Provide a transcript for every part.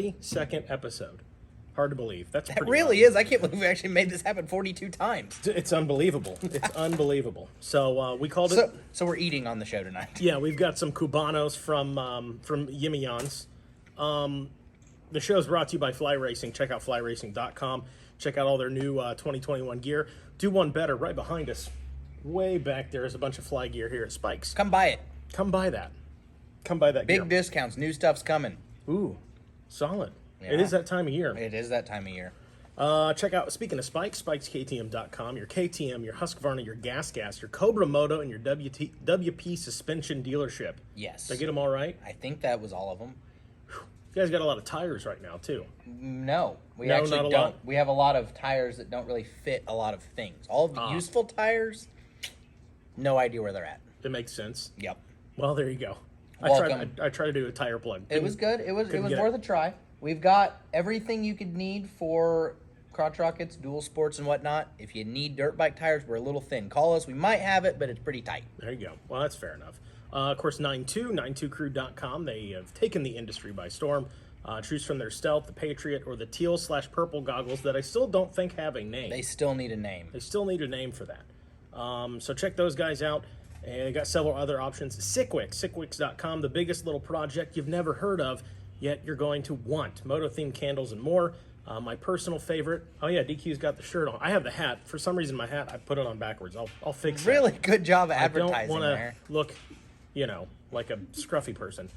42nd episode. Hard to believe. That really is. I can't believe we actually made this happen 42 times. It's unbelievable. It's unbelievable. So we called it. So we're eating on the show tonight. Yeah, we've got some Cubanos from Yimmy Yans. The show is brought to you by Fly Racing. Check out flyracing.com. Check out all their new 2021 gear. Do one better. Right behind us, way back there, is a bunch of fly gear here at Spikes. Come buy it. Come buy that. Come buy that gear. Big discounts. New stuff's coming. Ooh, solid. Yeah. It is that time of year. It is that time of year. Check out, speaking of Spikes, spikesktm.com, your KTM, your Husqvarna, your Gas, your Cobra Moto, and your WP suspension dealership. Yes. Did I get them all right? I think that was all of them. You guys got a lot of tires right now, too. No, we actually actually not a don't. lot? We have a lot of tires that don't really fit a lot of things. All of the useful tires, no idea where they're at. It makes sense. Yep. Well, there you go. Welcome. I tried to do a tire plug. It was good. It was get worth it. a try. We've got everything you could need for crotch rockets, dual sports, and whatnot. If you need dirt bike tires, we're a little thin. Call us. We might have it, but it's pretty tight. There you go. Well, that's fair enough. Of course, 92crew.com. They have taken the industry by storm. Choose from their Stealth, the Patriot, or the teal/purple goggles that I still don't think have a name. They still need a name. They still need a name for that. So check those guys out. And they got several other options. Sickwix.com, the biggest little project you've never heard of, yet you're going to want. Moto-themed candles and more. My personal favorite. Oh, yeah, DQ's got the shirt on. I have the hat. For some reason, my hat, I put it on backwards. I'll fix it. Really good job I don't advertising want there. to look, like a scruffy person.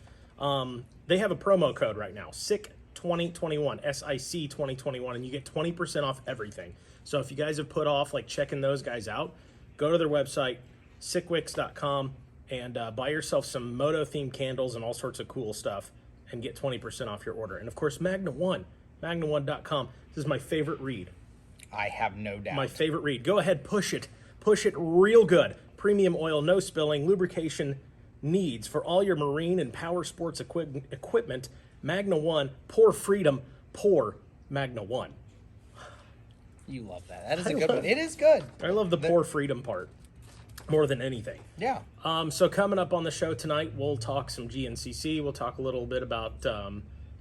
They have a promo code right now, SIC2021, SIC 2021, and you get 20% off everything. So if you guys have put off checking those guys out, go to their website, sickwix.com, and buy yourself some moto-themed candles and all sorts of cool stuff and get 20% off your order. And of course, Magna1, This is my favorite read. I have no doubt. My favorite read. Go ahead, push it. Push it real good. Premium oil, no spilling, lubrication needs for all your marine and power sports equipment. Magna 1, pour freedom, pour Magna 1. You love that. That is a good one. It is good. I love the pour freedom part more than anything. Yeah. So coming up on the show tonight, we'll talk some GNCC. We'll talk a little bit about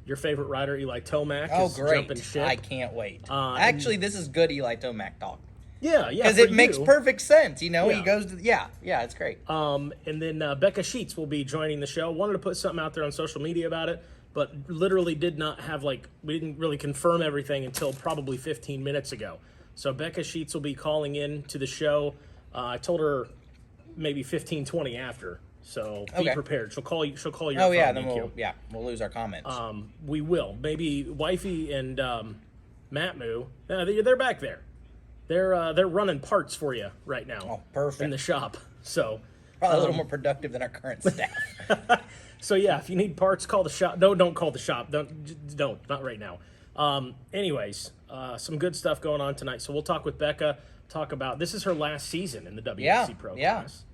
your favorite rider, Eli Tomac. Oh, is great. jumping ship. I can't wait. Actually, this is good Eli Tomac talk. Yeah. Because for it makes you. perfect sense. He Yeah. goes to, yeah, it's great. And then Becca Sheets will be joining the show. Wanted to put something out there on social media about it, but literally did not have, we didn't really confirm everything until probably 15 minutes ago. So Becca Sheets will be calling in to the show. I told her maybe 15, 20 after. So be prepared. She'll call you. She'll call your phone. Yeah, then DQ. we'll lose our comments. We will. Maybe Wifey and Matt Moo. They're back there. They're running parts for you right now. Oh, perfect. In the shop. So Probably a little more productive than our current staff. So yeah, if you need parts, call the shop. No, don't call the shop. Don't. Not right now. Anyways, some good stuff going on tonight. So we'll talk with Becca. Talk about this is her last season in the WRC Pro class.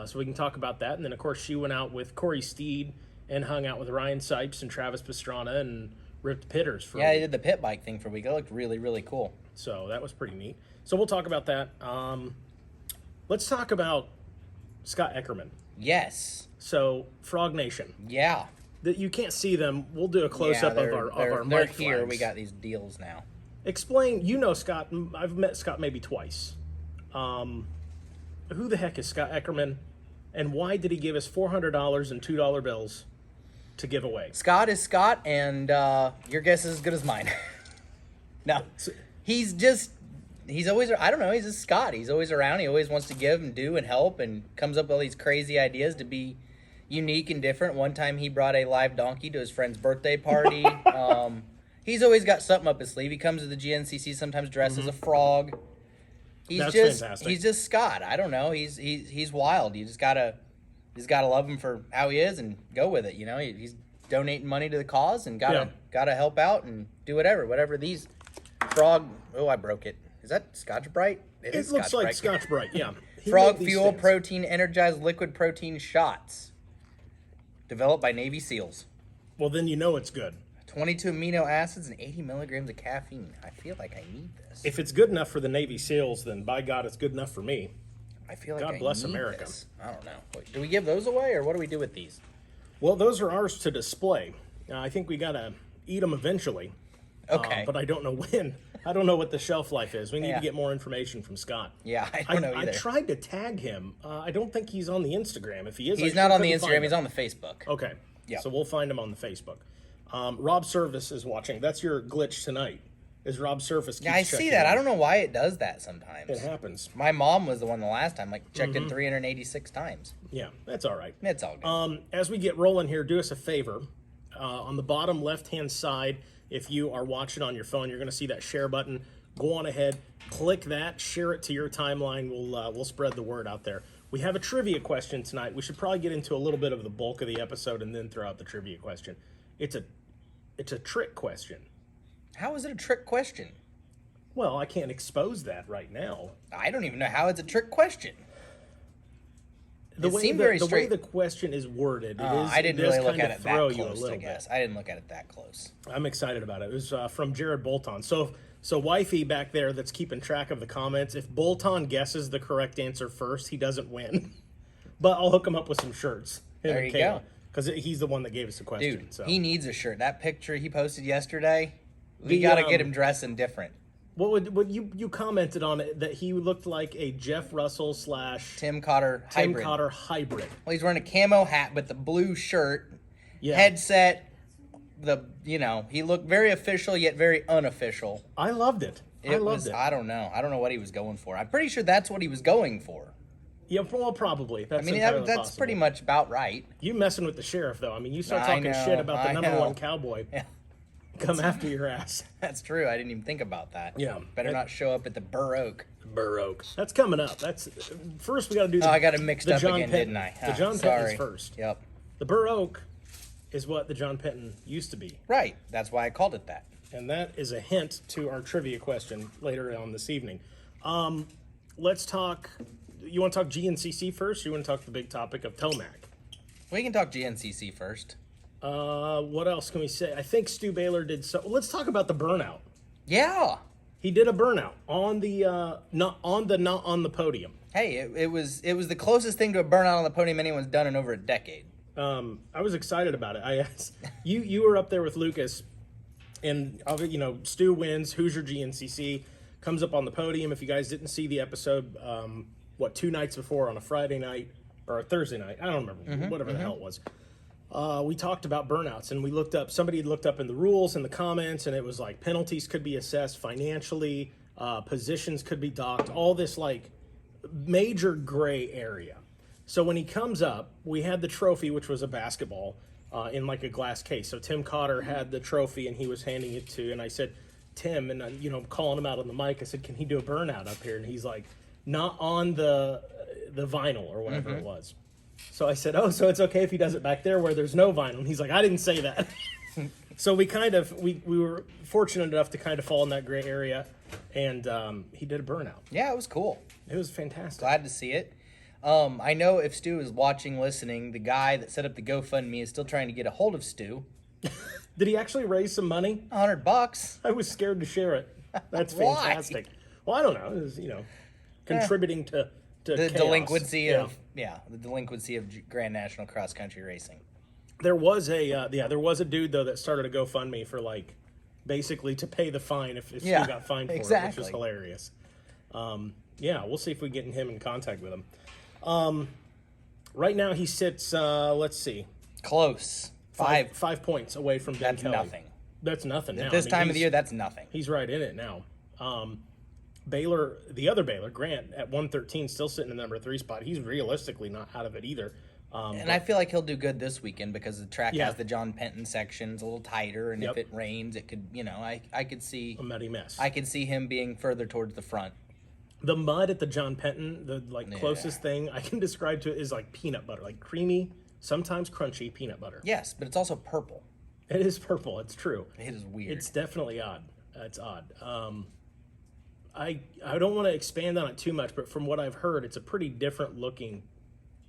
So we can talk about that. And then of course she went out with Corey Steed and hung out with Ryan Sipes and Travis Pastrana and ripped pitters for. Yeah, he did the pit bike thing for a week. It looked really, really cool. So that was pretty neat. So we'll talk about that. Let's talk about Scott Eckerman. Yes. So Frog Nation. Yeah. That you can't see them. We'll do a close up of our they're mic here. flags. We got these deals now. Explain. Scott. I've met Scott maybe twice. Who the heck is Scott Eckerman, and why did he give us $400 and $2 bills to give away? Scott is Scott, and your guess is as good as mine. No, he's always, I don't know, he's just Scott. He's always around. He always wants to give and do and help and comes up with all these crazy ideas to be unique and different. One time he brought a live donkey to his friend's birthday party. He's always got something up his sleeve. He comes to the GNCC sometimes dressed as a frog. That's fantastic. He's just Scott. I don't know. He's wild. You just gotta love him for how he is and go with it. He's donating money to the cause and gotta help out and do whatever these frog. Oh, I broke it. Is that Scotch Brite? It looks like Scotch Brite. Yeah. Frog fuel protein energized liquid protein shots, developed by Navy SEALs. Well, then it's good. 22 amino acids and 80 milligrams of caffeine. I feel like I need this. If it's good enough for the Navy SEALs, then by God, it's good enough for me. I feel like God I bless need America. This. I don't know. Wait, do we give those away, or what do we do with these? Well, those are ours to display. I think we got to eat them eventually. Okay. But I don't know when. I don't know what the shelf life is. We need Yeah. to get more information from Scott. Yeah, I don't know either. I tried to tag him. I don't think he's on the Instagram. If he is, He's not on the Instagram. He's on the Facebook. Okay. Yeah. So we'll find him on the Facebook. Rob Service is watching. That's your glitch tonight. Is Rob Service? Yeah, I see that. I don't know why it does that sometimes. It happens. My mom was the one the last time, like checked in 386 times. Yeah, that's all right. It's all good. As we get rolling here, do us a favor. On the bottom left-hand side, if you are watching on your phone, you're going to see that share button. Go on ahead, click that, share it to your timeline. We'll spread the word out there. We have a trivia question tonight. We should probably get into a little bit of the bulk of the episode and then throw out the trivia question. It's a trick question. How is it a trick question? Well, I can't expose that right now. I don't even know how it's a trick question. The It way seemed the, very the way straight. the question is worded, I didn't it does really look kind at of it throw that you a close, little I guess. bit. I didn't look at it that close. I'm excited about it. It was from Jared Bolton. So wifey back there that's keeping track of the comments, if Bolton guesses the correct answer first, he doesn't win. But I'll hook him up with some shirts. There you go. Because he's the one that gave us the question. Dude, so. he needs a shirt. That picture he posted yesterday, we The, got to get him dressing different. What you commented on it that he looked like a Jeff Russell / Tim Cotter hybrid. Cotter hybrid. Well, he's wearing a camo hat with the blue shirt, Yeah. headset. He looked very official yet very unofficial. I loved it. I loved it. I don't know. I don't know what he was going for. I'm pretty sure that's what he was going for. Yeah, well, probably. That's That's possible. pretty much about right. You messing with the sheriff, though. I mean, you start I talking know, shit about the I number know. one cowboy. Yeah. Come after your ass. That's true. I didn't even think about that. Yeah. Better not show up at the Burr Oak. Burr Oak. That's coming up. That's first we got to do. I got it mixed the up John again, Penton. didn't I? The John sorry. Penton's first. Yep. The Burr Oak is what the John Penton used to be, Right. That's why I called it that. and that is a hint to our trivia question later on this evening. Let's talk. You want to talk GNCC first? Or you want to talk the big topic of Tomac? We can talk GNCC first. What else can we say? I think Stu Baylor did so. Let's talk about the burnout. Yeah. He did a burnout on the not on the podium. Hey, it was the closest thing to a burnout on the podium anyone's done in over a decade. I was excited about it. I asked you were up there with Lucas, and Stu wins. Hoosier GNCC comes up on the podium. If you guys didn't see the episode, 2 nights before on a Friday night or a Thursday night, I don't remember, whatever the hell it was. We talked about burnouts, and we looked up. Somebody had looked up in the rules and the comments, and it was like penalties could be assessed financially, positions could be docked, all this like major gray area. So when he comes up, we had the trophy, which was a basketball in like a glass case. So Tim Cotter had the trophy, and he was handing it to, and I said, Tim, and calling him out on the mic, I said, can he do a burnout up here? And he's like, not on the vinyl or whatever it was. So I said, oh, so it's okay if he does it back there where there's no vinyl. And he's like, I didn't say that. So we were fortunate enough to kind of fall in that gray area, and he did a burnout. Yeah, it was cool. It was fantastic. Glad to see it. I know if Stu is watching, listening, the guy that set up the GoFundMe is still trying to get a hold of Stu. Did he actually raise some money? $100. I was scared to share it. That's Why? fantastic. Well, I don't know. It was, contributing to The chaos. delinquency Yeah. of Grand National Cross Country Racing. There was a dude though that started a GoFundMe for like basically to pay the fine if Stu got fined for it, which exactly. was hilarious. We'll see if we get him in contact with him. Right now he sits let's see, Close. 5 points away from Ben That's Kelly. nothing. That's nothing now. At this time of the he's- year, that's nothing. He's right in it now. Baylor, the other Baylor, Grant, at 113, still sitting in the number 3 spot. He's realistically not out of it either. And I feel like he'll do good this weekend because the track Yeah. has the John Penton sections a little tighter, and Yep. if it rains, it could, I could see, a muddy mess. I could see him being further towards the front. The mud at the John Penton, the Yeah. closest thing I can describe to it is like peanut butter, like creamy, sometimes crunchy peanut butter. Yes, but it's also purple. It is purple. It's true. It is weird. It's definitely odd. It's odd. I don't want to expand on it too much, but from what I've heard, it's a pretty different looking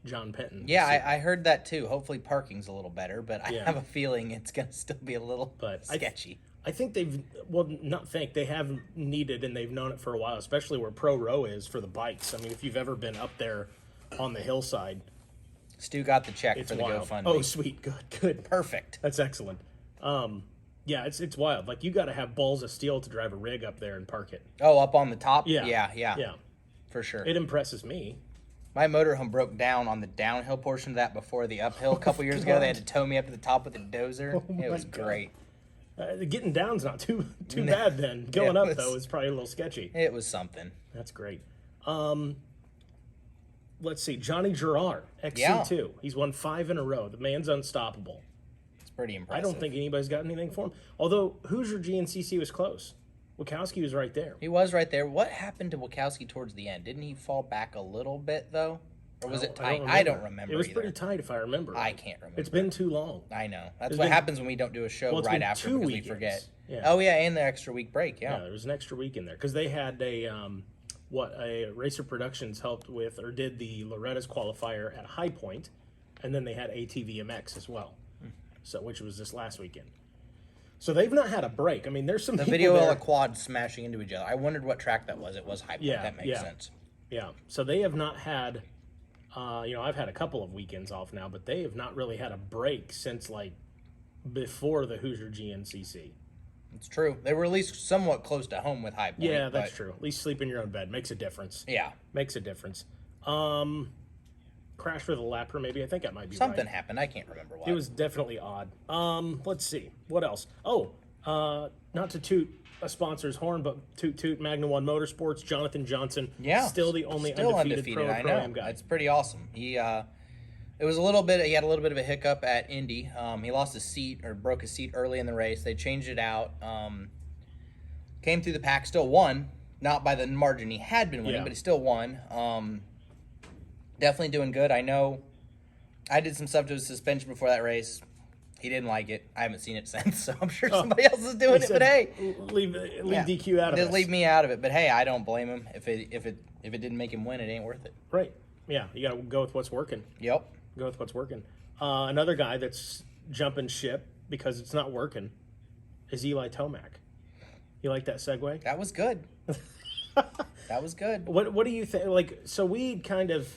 John Penton. Yeah, I heard that too. Hopefully parking's a little better, but I Yeah. have a feeling it's going to still be a little sketchy. I think they have needed, and they've known it for a while, especially where Pro Row is for the bikes. I mean, if you've ever been up there on the hillside, Stu got the check it's for the wild. GoFundMe. Oh, sweet. Good. Perfect. That's excellent. Yeah, it's wild. Like, you got to have balls of steel to drive a rig up there and park it. Oh, up on the top? Yeah. Yeah. For sure. It impresses me. My motorhome broke down on the downhill portion of that before the uphill a couple years ago. They had to tow me up to the top with a dozer. It was great. Getting down's not too bad then. Going up, though, is probably a little sketchy. It was something. That's great. Let's see. Johnny Gerard, XC2. He's won 5 in a row. The man's unstoppable. It's pretty impressive. I don't think anybody's got anything for him. Although, Hoosier GNCC was close. Wachowski was right there. He was right there. What happened to Wachowski towards the end? Didn't he fall back a little bit, though? Or was it tight? I don't remember. It was either. pretty tight, if I remember. I can't remember. It's been too long. I know. That's what happens when we don't do a show right after because we forget. Yeah. Oh, yeah, and the extra week break, Yeah, there was an extra week in there. Because they had a Racer Productions helped with, or did the Loretta's qualifier at High Point, and then they had ATVMX as well, so which was this last weekend. So they've not had a break. I mean, there's some the people video there. of a quad smashing into each other. I wondered what track that was. It was High Point. Yeah, that makes sense. Yeah. So they have not had, I've had a couple of weekends off now, but they have not really had a break since like before the Hoosier GNCC. It's true. They were at least somewhat close to home with High Point. Yeah, that's true. At least sleep in your own bed makes a difference. Yeah, makes a difference. Crash for the lapper, maybe. I think that might be something right. happened. I can't remember what. It was definitely odd. Let's see. What else? Oh, not to toot a sponsor's horn, but toot Magna One Motorsports. Jonathan Johnson, still the only undefeated pro I know. guy. It's pretty awesome. He it was a little bit. He had a little bit of a hiccup at Indy. He lost his seat or broke his seat early in the race. They changed it out. Came through the pack, still won. Not by the margin he had been winning, but he still won. Definitely doing good. I know. I did some stuff to his suspension before that race. He didn't like it. I haven't seen it since, so I'm sure somebody else is doing it. But hey, leave DQ out of it. Just leave me out of it. But hey, I don't blame him. If it didn't make him win, it ain't worth it. Right. Yeah. You got to go with what's working. Yep. Go with what's working. Another guy that's jumping ship because it's not working is Eli Tomac. You like that segue? That was good. That was good. What do you think? Like, so we kind of,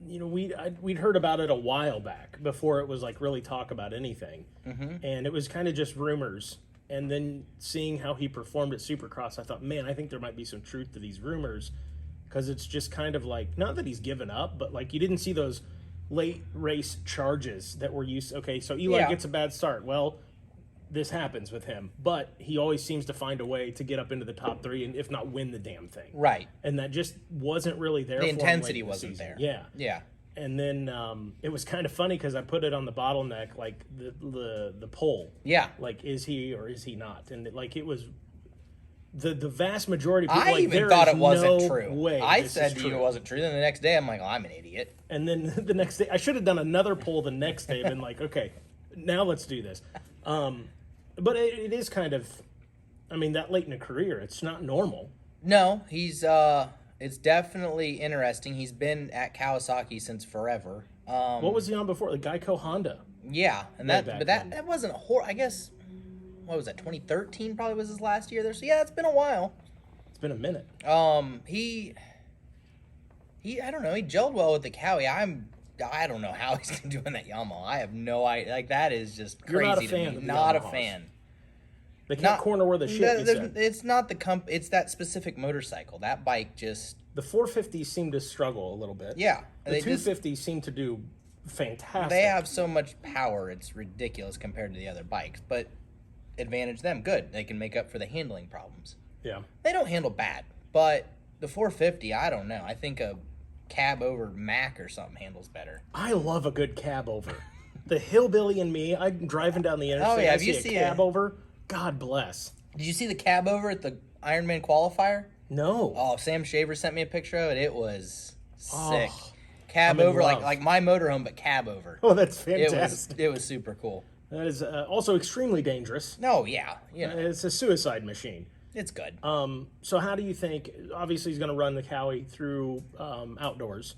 we'd heard about it a while back before it was like really talk about anything, and it was kind of just rumors. And then seeing how he performed at Supercross, I thought, man, I think there might be some truth to these rumors, because it's just kind of like, not that he's given up, but like you didn't see those late race charges that were used. Okay, so Eli gets a bad start. Well, this happens with him, but he always seems to find a way to get up into the top 3 and if not win the damn thing. Right. And that just wasn't really there. The for him intensity late in the wasn't season. there. Yeah. And then it was kind of funny because I put it on the bottleneck, like the poll. Yeah. Like, is he or is he not? And like it was the vast majority of people. I like, even thought it wasn't no true. Way I this said is to you it wasn't true. Then the next day I'm like, well, I'm an idiot. And then the next day I should have done another poll the next day and been like, okay, now let's do this. But it is kind of, I mean, that late in a career, it's not normal. No, he's it's definitely interesting. He's been at Kawasaki since forever. What was he on before? The Geico Honda. Yeah, and that wasn't I guess, what was that? 2013 probably was his last year there. So yeah, it's been a while. It's been a minute. He I don't know. He gelled well with the Cowie. I don't know how he's doing that Yamaha. I have no idea. Like, that is just crazy. You're not a fan to me. of the Not Yamahas. a fan. They can't corner where the shit. You said. It's not the it's that specific motorcycle. That bike just. The 450s seem to struggle a little bit. Yeah, the 250s seem to do fantastic. They have so much power. It's ridiculous compared to the other bikes. But advantage them. Good. They can make up for the handling problems. Yeah. They don't handle bad, but the 450, I don't know. I think a cab over Mac or something handles better. I love a good cab over. The hillbilly in me, I'm driving down the interstate. I see a cab over. God bless. Did you see the cab over at the Ironman qualifier? No. Oh, Sam Shaver sent me a picture of it. It was sick. Oh, cab over, like my motorhome, but cab over. Oh, that's fantastic. It was super cool. That is also extremely dangerous. No, yeah. It's a suicide machine. It's good. So how do you think, obviously he's going to run the Cowie through outdoors.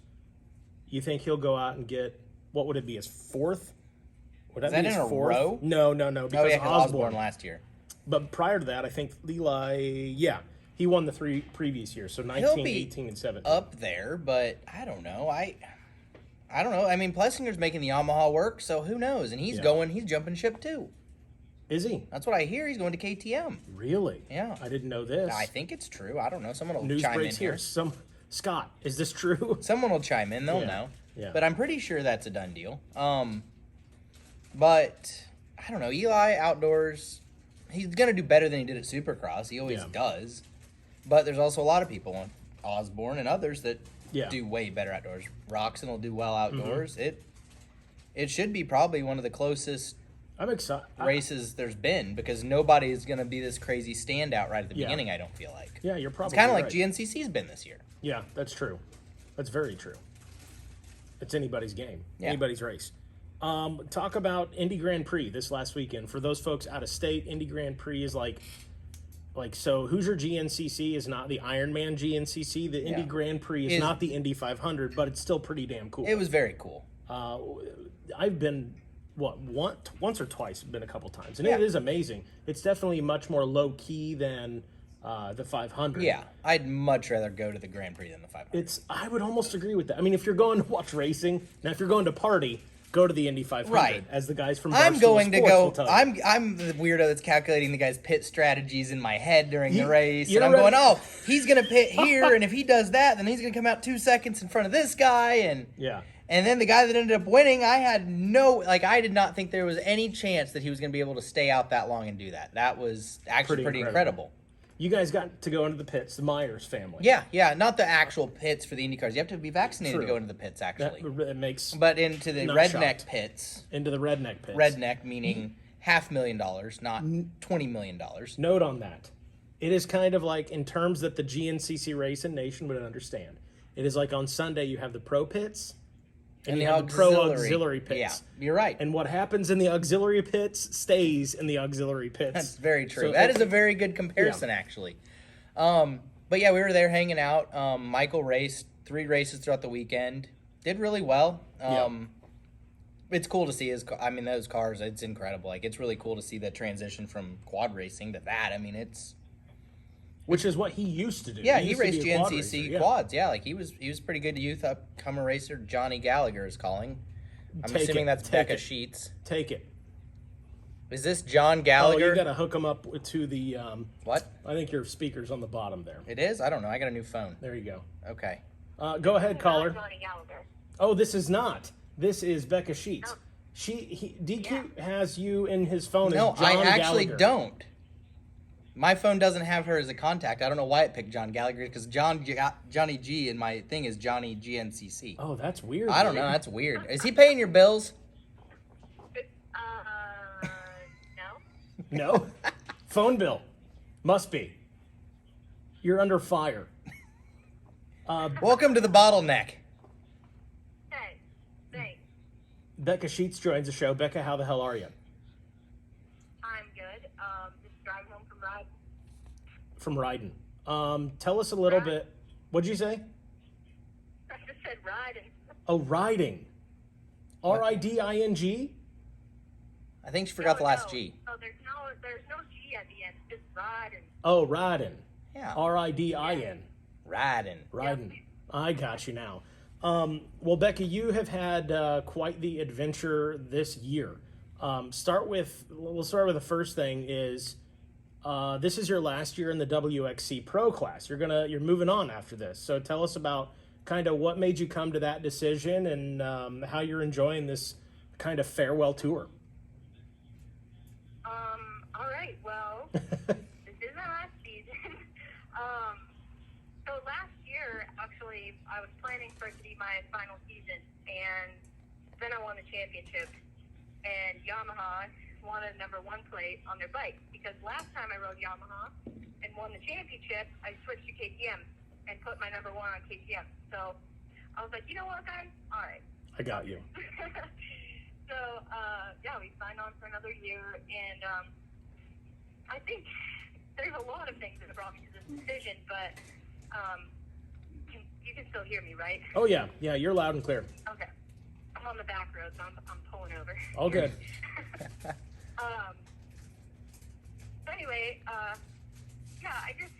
You think he'll go out and get, what would it be, his 4th? Would that be his in a fourth? Row? No, because Osborne last year. But prior to that, I think Eli, he won the 3 previous years, so 19, 18, and 17. Up there, but I don't know. I don't know. I mean, Plessinger's making the Yamaha work, so who knows? And he's jumping ship too. Is he? That's what I hear. He's going to KTM. Really? Yeah. I didn't know this. I think it's true. I don't know. Someone will News chime in breaks here. here. Scott, is this true? Someone will chime in. They'll Yeah. know. Yeah. But I'm pretty sure that's a done deal. But I don't know. Eli outdoors, he's gonna do better than he did at Supercross. He always does. But there's also a lot of people, Osborne and others, that do way better outdoors. Roxon will do well outdoors. It should be probably one of the closest I'm excited. races there's been, because nobody is gonna be this crazy standout right at the beginning. I don't feel like. Yeah, you're probably It's kind of right. like GNCC's been this year. Yeah, that's true. That's very true. It's anybody's game, anybody's race. Talk about Indy Grand Prix this last weekend. For those folks out of state, Indy Grand Prix is like so. Hoosier GNCC is not the Ironman GNCC. The Indy Grand Prix is not the Indy 500, but it's still pretty damn cool. It was very cool. I've been once or twice, been a couple times, and it is amazing. It's definitely much more low key than the 500. Yeah, I'd much rather go to the Grand Prix than the 500. I would almost agree with that. I mean, if you're going to watch racing, now if you're going to party, go to the Indy 500. Right. As the guys from I'm Barstool going to Sports go. will tell you. I'm the weirdo that's calculating the guy's pit strategies in my head during the race, you're and I'm ready- going, oh, he's gonna pit here, and if he does that, then he's gonna come out 2 seconds in front of this guy, and And then the guy that ended up winning, I did not think there was any chance that he was going to be able to stay out that long and do that. That was actually pretty incredible. You guys got to go into the pits, the Myers family. Yeah, not the actual pits for the Indy cars. You have to be vaccinated to go into the pits, actually. That makes. But into the redneck pits. Into the redneck pits. Redneck meaning $500,000, not $20 million. Note on that. It is kind of like, in terms that the GNCC Racing Nation would understand, it is like on Sunday you have the pro pits and you have the pro auxiliary pits. Yeah, you're right. And what happens in the auxiliary pits stays in the auxiliary pits. That's very true. So that is a very good comparison, actually. But yeah, we were there hanging out. Michael raced 3 races throughout the weekend. Did really well. It's cool to see those cars. It's incredible. Like, it's really cool to see the transition from quad racing to that. I mean, which is what he used to do. Yeah, he raced GNCC quads. Yeah, like he was pretty good youth upcomer racer. Johnny Gallagher is calling. I'm assuming that's Becca Sheets. Take it. Is this John Gallagher? Oh, you got to hook him up to the. What? I think your speaker's on the bottom there. It is? I don't know. I got a new phone. There you go. Okay. Go ahead, caller. Johnny Gallagher. Oh, this is not. This is Becca Sheets. Oh. DQ has you in his phone as John Gallagher. No, I actually don't. My phone doesn't have her as a contact. I don't know why it picked John Gallagher, because Johnny G in my thing is Johnny GNCC. Oh, that's weird. I don't know. That's weird. Is he paying your bills? No. No? Phone bill. Must be. You're under fire. Welcome to the Bottleneck. Hey, thanks. Becca Sheets joins the show. Becca, how the hell are you? I'm good. Just driving home from ride. From riding. Tell us a little bit. What'd you say? I just said riding. Oh, riding. RIDING? I think she forgot the last G. Oh, there's no G at the end. Just riding. Oh, riding. Yeah. RIDIN. Riding. Riding. Yep. I got you now. Well, Becca, you have had quite the adventure this year. We'll start with the first thing is this is your last year in the WXC Pro class. You're moving on after this. So tell us about kind of what made you come to that decision and how you're enjoying this kind of farewell tour. All right. Well, this is my last season. So last year, actually, I was planning for it to be my final season, and then I won the championship, and Yamaha wanted number 1 plate on their bike, because last time I rode Yamaha and won the championship, I switched to KTM and put my number 1 on KTM. So I was like, you know what, guys? All right. I got you. So, we signed on for another year, and I think there's a lot of things that brought me to this decision, but you can still hear me, right? Oh, yeah. Yeah, you're loud and clear. Okay. I'm on the back road, so I'm pulling over. All good. Anyway, I just,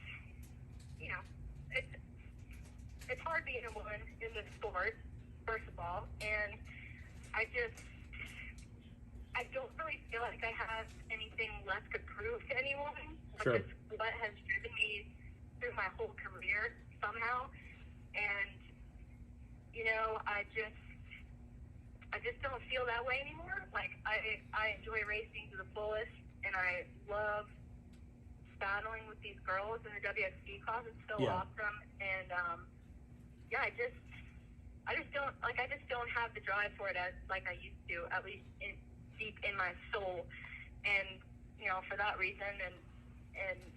it's hard being a woman in this sport, first of all, and I just, I don't really feel like I have anything left to prove to anyone. Sure. Which is what has driven me through my whole career somehow. And, you know, I just don't feel that way anymore. Like, I enjoy racing to the fullest, and I love battling with these girls in the WXC class. It's so awesome. And, I just don't have the drive for it as like I used to, at least deep in my soul. And, you know, for that reason and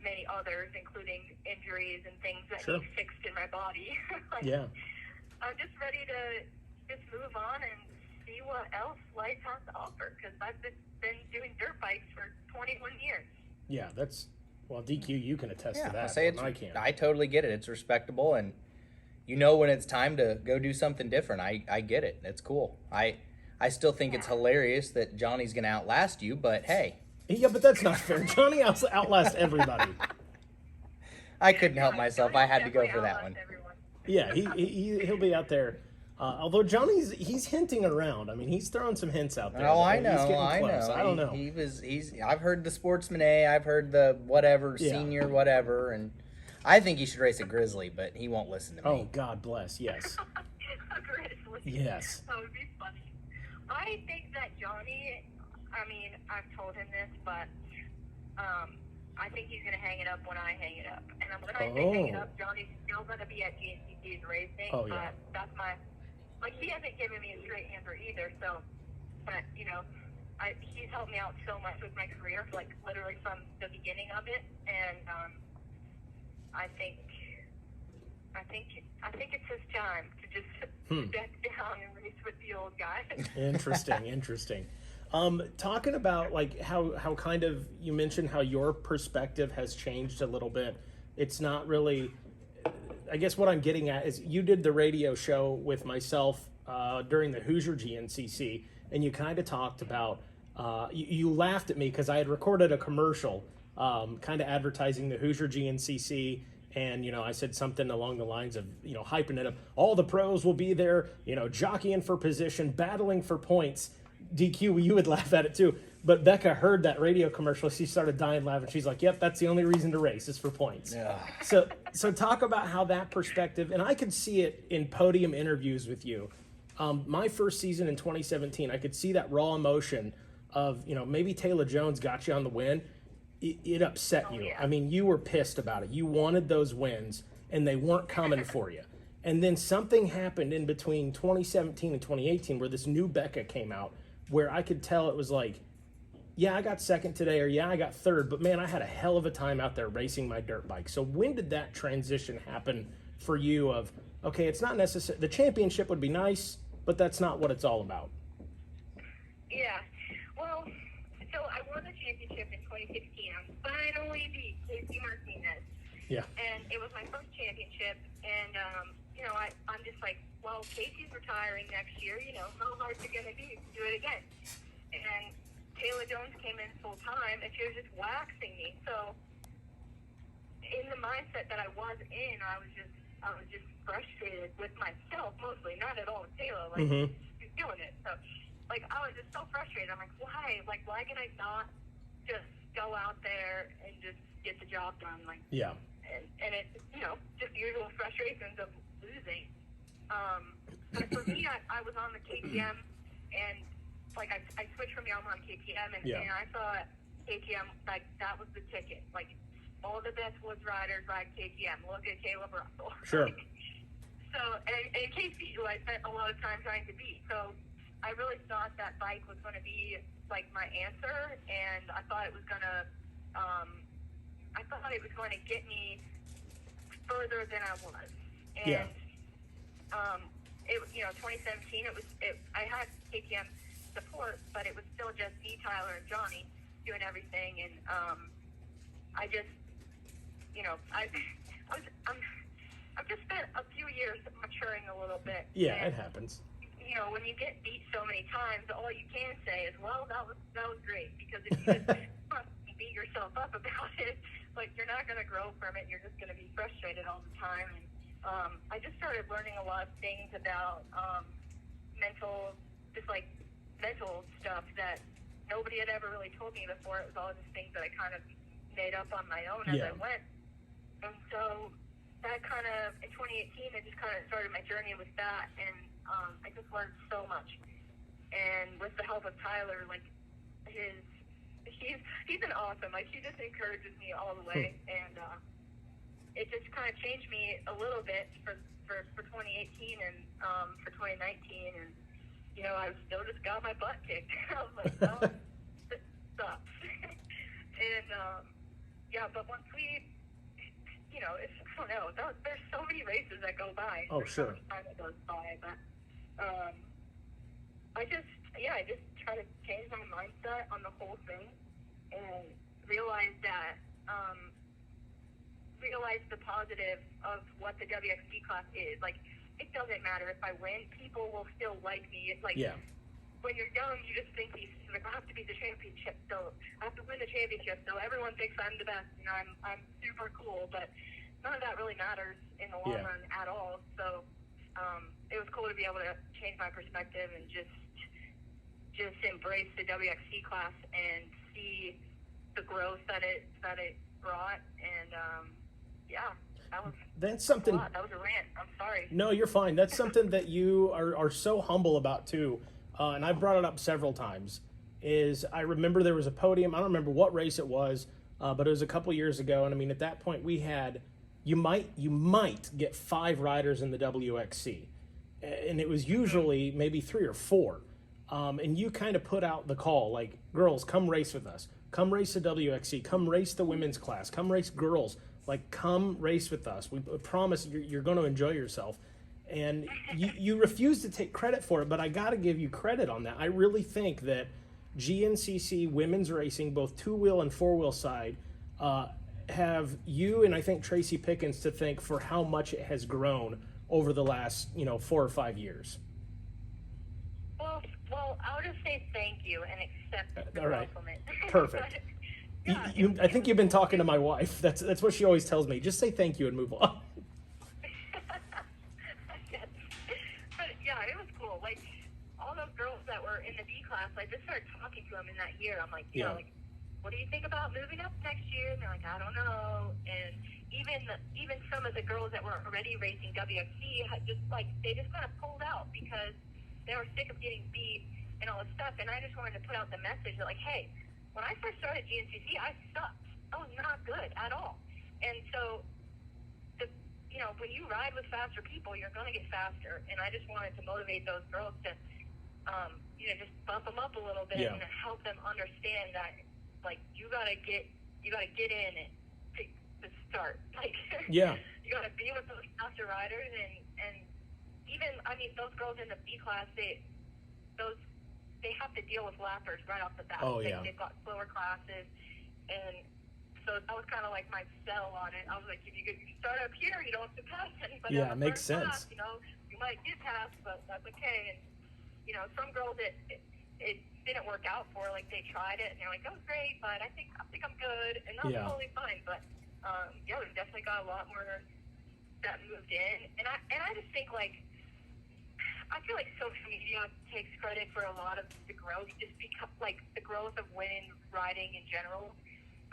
many others, including injuries and things that Sure. need fixed in my body. I'm just ready to just move on and see what else life has to offer, because I've been doing dirt bikes for 21 years. Yeah, well, DQ, you can attest to that. I can't. I totally get it. It's respectable, and you know when it's time to go do something different. I get it. It's cool. I still think it's hilarious that Johnny's going to outlast you, but hey. Yeah, but that's not fair. Johnny outlasts everybody. I couldn't help myself. I had to go for that one. Everyone. Yeah, he'll be out there. Although he's hinting around. I mean, he's throwing some hints out there. Oh, I He's know. getting I close. know. I don't know. I've heard the Sportsman A. I've heard the whatever senior whatever, and I think he should race a Grizzly, but he won't listen to me. Oh, God bless. Yes. A Grizzly. Yes. That would be funny. I think that Johnny, I mean, I've told him this, but I think he's going to hang it up when I hang it up. And when I say hang it up, Johnny's still going to be at GNCC's racing. Oh, yeah. That's my, like, he hasn't given me a straight answer either, so, but, you know, he's helped me out so much with my career, like, literally from the beginning of it, and I think it's his time to just step down and race with the old guy. Interesting. Talking about like how kind of you mentioned how your perspective has changed a little bit. It's not really. I guess what I'm getting at is you did the radio show with myself during the Hoosier GNCC, and you kind of talked about. You laughed at me because I had recorded a commercial, kind of advertising the Hoosier GNCC. And, you know, I said something along the lines of, you know, hyping it up. All the pros will be there, you know, jockeying for position, battling for points. DQ, you would laugh at it too. But Becca heard that radio commercial. She started dying laughing. She's like, yep, that's the only reason to race is for points. Yeah. So talk about how that perspective, and I could see it in podium interviews with you. My first season in 2017, I could see that raw emotion of, you know, maybe Taylor Jones got you on the win. It upset you. Yeah. I mean, you were pissed about it. You wanted those wins, and they weren't coming for you. And then something happened in between 2017 and 2018 where this new Becca came out, where I could tell it was like, yeah, I got second today, or yeah, I got third, but man, I had a hell of a time out there racing my dirt bike. So when did that transition happen for you of, okay, it's not necessary, the championship would be nice, but that's not what it's all about? Yeah. Well, so I won the championship in 2016. I finally beat Casey Martinez. Yeah. And it was my first championship. And, you know, I'm just like, well, Casey's retiring next year. You know, how hard is it going to be to do it again? And Taylor Jones came in full time, and she was just waxing me. So in the mindset that I was in, I was just frustrated with myself mostly, not at all with Taylor. Like, she's doing it. So, like, I was just so frustrated. I'm like, why? Like, why can I not just go out there and just get the job done? Like, Yeah. And it's, you know, just usual frustrations of losing. But for me, I was on the KTM, and, like, I switched from Yamaha to KTM, and I thought KTM, like, that was the ticket. Like, all the best woods riders ride KTM. Look at Caleb Russell. Sure. So, and Casey, who I spent a lot of time trying to beat. So, I really thought that bike was going to be, like, my answer, and I thought it was going to, get me further than I was. And, it, you know, 2017, I had KTM support, but it was still just me, Tyler, and Johnny doing everything, and, I just, you know, I've just spent a few years maturing a little bit. Yeah, and, it happens. you know, when you get beat so many times, all you can say is, well, that was great, because if you just beat yourself up about it, like, you're not going to grow from it. You're just going to be frustrated all the time. And I just started learning a lot of things about mental stuff that nobody had ever really told me before. It was all just things that I kind of made up on my own as I went. And so that kind of, in 2018, I just kind of started my journey with that, and I just learned so much. And with the help of Tyler, like, he's been awesome. Like, he just encourages me all the way, and it just kind of changed me a little bit for 2018 and for 2019, and you know, I still just got my butt kicked. I was like, oh, this sucks. And yeah, but once we, you know, I don't know, there's so many races that go by. Oh, sure. So much time that goes by, but I just try to change my mindset on the whole thing and realize that, realize the positive of what the WXC class is. Like, it doesn't matter if I win, people will still like me. It's like, when you're young, you just think these, like, I have to be the championship, so I have to win the championship, so everyone thinks I'm the best, you know, I'm super cool, but none of that really matters in the long run at all. So it was cool to be able to change my perspective and just embrace the WXC class and see the growth that it brought. And that's something. That was a rant. I'm sorry. No, you're fine. That's something that you are so humble about too, and I've brought it up several times. Is I remember there was a podium. I don't remember what race it was, but it was a couple years ago. And I mean, at that point, we had you might get 5 riders in the WXC, and it was usually maybe 3 or 4. And you kind of put out the call, like, girls, come race with us. Come race the WXC. Come race the women's class. Come race girls. Like, come race with us. We promise you're going to enjoy yourself. And you refuse to take credit for it, but I got to give you credit on that. I really think that GNCC women's racing, both 2-wheel and 4-wheel side, have you and I think Tracy Pickens to thank for how much it has grown over the last 4 or 5 years. Well, I'll just say thank you and accept the all right. compliment. Perfect. I think you've been talking to my wife. That's what she always tells me. Just say thank you and move on. But yeah, it was cool. Like, all those girls that were in the B class, I just started talking to them in that year. I'm like, like, what do you think about moving up next year? And they're like, I don't know. And even some of the girls that were already racing WXC had they just kind of pulled out because they were sick of getting beat and all this stuff. And I just wanted to put out the message that, like, hey, when I first started GNCC, I sucked. I was not good at all. And so, when you ride with faster people, you're going to get faster. And I just wanted to motivate those girls to, just bump them up a little bit and help them understand that, like, you got to get in and to start. Like, you got to be with those faster riders and even, those girls in the B class, they have to deal with lappers right off the bat. They've got slower classes, and so that was kind of like my sell on it. I was like, if you start up here, you don't have to pass anybody. Yeah, it makes sense. Class, you might get passed, but that's okay. And some girls it didn't work out for. Like, they tried it and they're like, "Oh, great, but I think I'm good," and that's totally fine. But we definitely got a lot more that moved in, and I just think, like, I feel like social media takes credit for a lot of the growth, just because, like, the growth of women riding in general.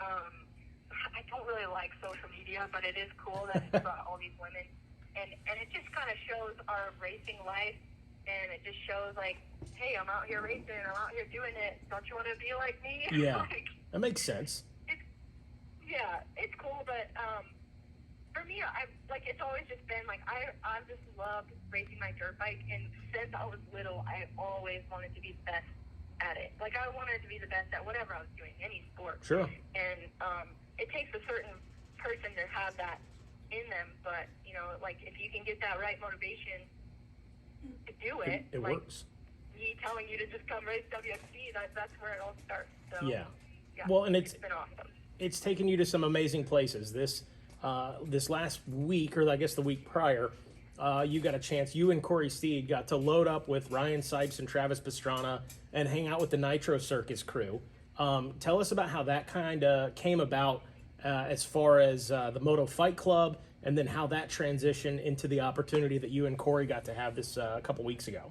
I don't really like social media, but it is cool that it's brought all these women, and it just kind of shows our racing life, and it just shows, like, hey, I'm out here racing, I'm out here doing it. Don't you want to be like me? Yeah, like, that makes sense. It's cool, but for me, it's always just been, like, I just loved racing my dirt bike, and since I was little, I always wanted to be the best at it. Like, I wanted to be the best at whatever I was doing, any sport. Sure. And it takes a certain person to have that in them, but, like, if you can get that right motivation to do it, it like, works. me telling you to just come race WXC, that's where it all starts. So, well, and it's been awesome. It's taken you to some amazing places. This last week, or I guess the week prior, you got a chance. You and Corey Steed got to load up with Ryan Sipes and Travis Pastrana and hang out with the Nitro Circus crew. Tell us about how that kind of came about as far as the Moto Fight Club, and then how that transitioned into the opportunity that you and Corey got to have this a couple weeks ago.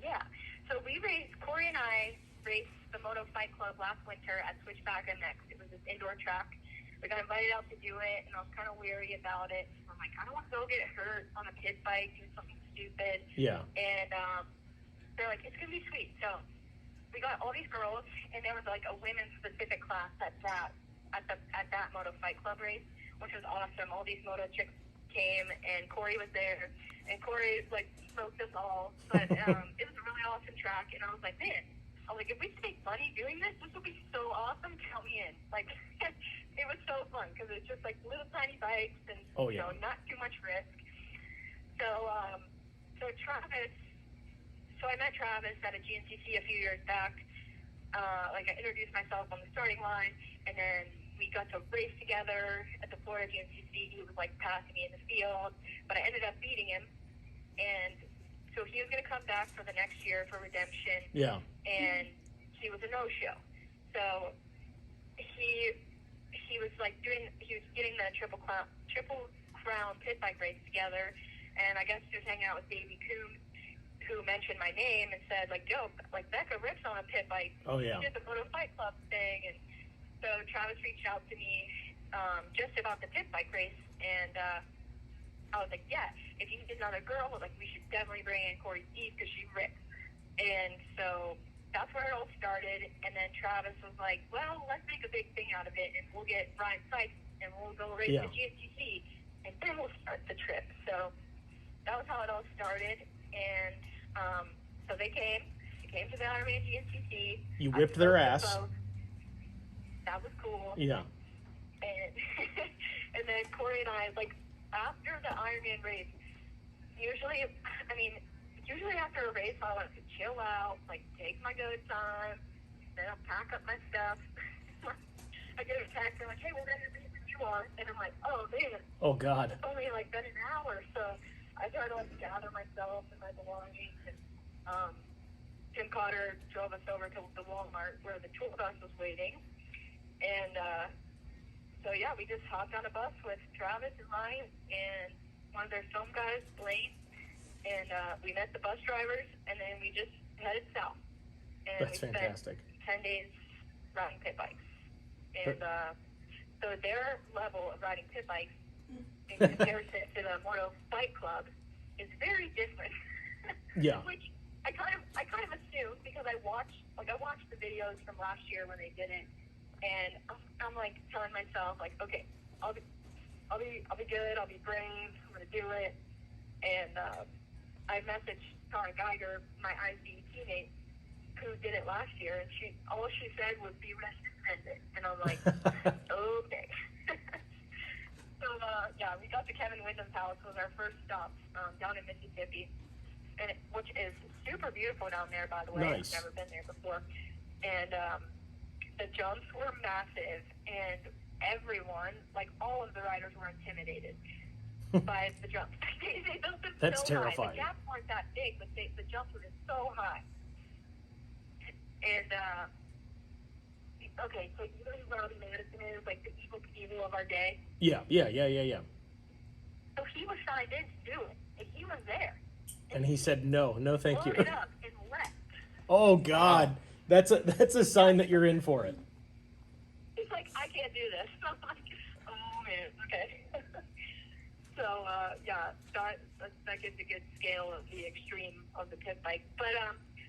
Yeah. So Corey and I raced the Moto Fight Club last winter at Switchback MX. It was this indoor track. We got invited out to do it, and I was kind of weary about it. I'm like, I don't want to go get hurt on a pit bike, do something stupid. Yeah. And they're like, it's going to be sweet. So we got all these girls, and there was like a women's specific class at that Moto Fight Club race, which was awesome. All these moto chicks came, and Corey was there, and Corey like smoked us all. But it was a really awesome track, and I was like, man, if we could make money doing this, this would be so awesome. Count me in. Like, it was so fun because it's just like little tiny bikes and you know, not too much risk. So Travis. So I met Travis at a GNCC a few years back. I introduced myself on the starting line, and then we got to race together at the Florida GNCC. He was like passing me in the field, but I ended up beating him. And so he was going to come back for the next year for redemption. Yeah. And he was a no-show. So he was getting the Triple Crown pit bike race together, and I guess just hanging out with Davey Coon, who mentioned my name and said, like, yo, like, Becca rips on a pit bike. Oh, yeah. She did the Moto Fight Club thing. And so Travis reached out to me just about the pit bike race. And I was like, yeah, if you need another girl, like, we should definitely bring in Corey Steve because she rips. And so that's where it all started. And then Travis was like, well, let's make a big thing out of it. And we'll get Ryan Sykes and we'll go race the GNCC. And then we'll start the trip. So that was how it all started. And so they came to the Ironman GNCC. You whipped their ass. That was cool. Yeah. And and then Corey and I, like, after the Ironman race, usually after a race, I like to chill out, like, take my good time, then I'll pack up my stuff. I get a text, they're like, hey, we're ready to race when you are. And I'm like, oh, man. Oh, God. It's only, like, been an hour, so I tried to, like, gather myself and my belongings, and Tim Cotter drove us over to the Walmart where the tour bus was waiting, and so yeah, we just hopped on a bus with Travis and Ryan and one of their film guys, Blaine, and we met the bus drivers, and then we just headed south, and That's we fantastic. spent 10 days riding pit bikes, and so their level of riding pit bikes in comparison to the Moto Fight Club is very different. Yeah. Which I kind of assumed because I watched the videos from last year when they did it, and I'm like telling myself, like, okay, I'll be good, I'll be brave, I'm gonna do it. And I messaged Tara Geiger, my IC teammate, who did it last year, and all she said was be rest dependent, and I'm like, okay. So, we got to Kevin Wyndham's house. It was our first stop down in Mississippi, which is super beautiful down there, by the way. Nice. I've never been there before. And the jumps were massive, and everyone, like all of the riders, were intimidated by the jumps. They built them That's so terrifying. high. The gaps weren't that big, but the jumps were just so high. And, okay, so you know who Robbie Madison is, like the evil Knievel of our day? Yeah. So he was signed in to do it, and he was there. And he said, no, thank you. Loaded up and left. Oh, God. That's a sign that you're in for it. He's like, I can't do this. I'm like, oh, man, okay. So, that gives a good scale of the extreme of the pit bike. But,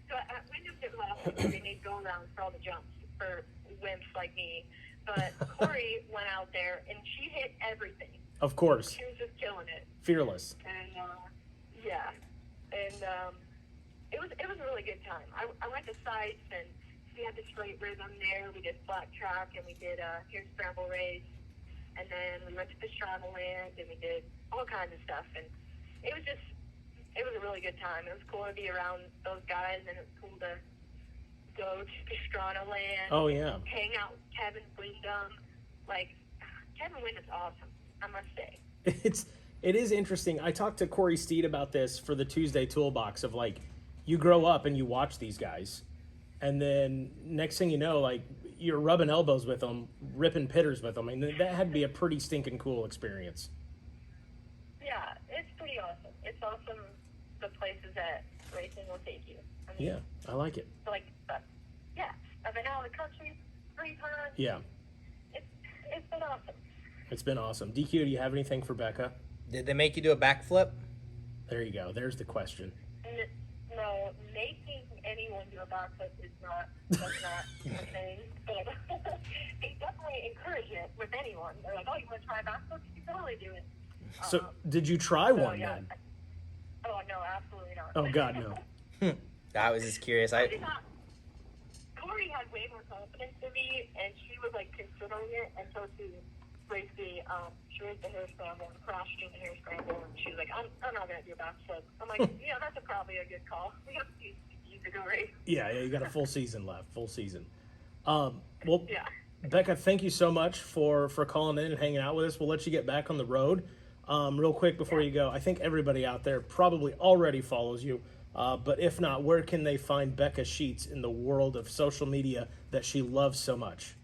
so at Wyndham Pit last week, they made go-arounds for all the jumps for wimps like me. But Corey went out there, and she hit everything. Of course. She was just killing it. Fearless. And, it was a really good time. I went to sites, and we had the straight rhythm there. We did flat track, and we did here's scramble race, and then we went to Pastrana Land, and we did all kinds of stuff. And it was a really good time. It was cool to be around those guys, and it was cool to go to Pastrana Land. Oh, yeah. Hang out with Kevin Wyndham. Like, Kevin Wyndham's awesome, I must say. It is interesting. I talked to Corey Steed about this for the Tuesday Toolbox of, like, you grow up and you watch these guys, and then next thing you know, like, you're rubbing elbows with them, ripping pitters with them. I mean, that had to be a pretty stinking cool experience. Yeah, it's pretty awesome. It's awesome the places that racing will take you. I mean, Yeah, I like it. like, yeah, I've been out of the country 3 times. Yeah. It's been awesome. It's been awesome. DQ, do you have anything for Becca? Did they make you do a backflip? There you go. There's the question. No, making anyone do a backflip that's not a thing. But they definitely encourage it with anyone. They're like, oh, you want to try a backflip? You can totally do it. So, did you try one yeah. then? Oh, no, absolutely not. Oh, God, no. I was just curious. I did not. Corey had way more confidence in me, and she was, like, considering it until she raced the hair scramble and crashed in the hair scramble, and she was like, I'm not going to do a backflip. I'm like, yeah, that's probably a good call. We have to use to go race. Yeah, you got a full season left. Full season. Well, Yeah. Becca, thank you so much for calling in and hanging out with us. We'll let you get back on the road. Real quick before you go, I think everybody out there probably already follows you. But if not, where can they find Becca Sheets in the world of social media that she loves so much?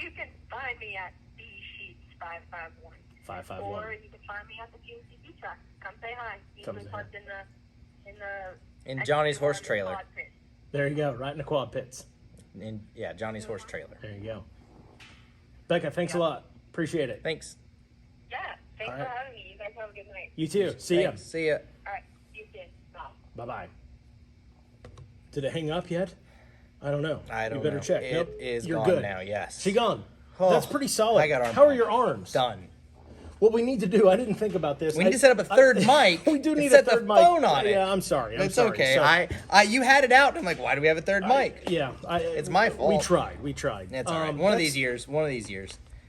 You can find me at BSheets551. 551. Or you can find me at the GNCC track. Come say hi. Usually parked In Johnny's horse trailer. quad pit. There you go, right in the quad pits. Johnny's horse trailer. There you go. Becca, thanks a lot. Appreciate it. Thanks. Yeah. Thanks All for right. having me. You guys have a good night. You too. See ya. Thanks. See ya. All right. You too. Bye. Bye-bye. Did it hang up yet? I don't know. I don't You better know. check. It Nope. is You're gone good. now, yes. She gone. Oh, That's pretty solid. I got arm How are problems. your arms? Done. What we need to do, I didn't think about this. We need to set up a third mic. We do and need set a third the mic. phone on it. Yeah, I'm sorry. It's okay. You had it out, and I'm like, why do we have a third mic? It's my fault. We tried. That's all right. One of these years.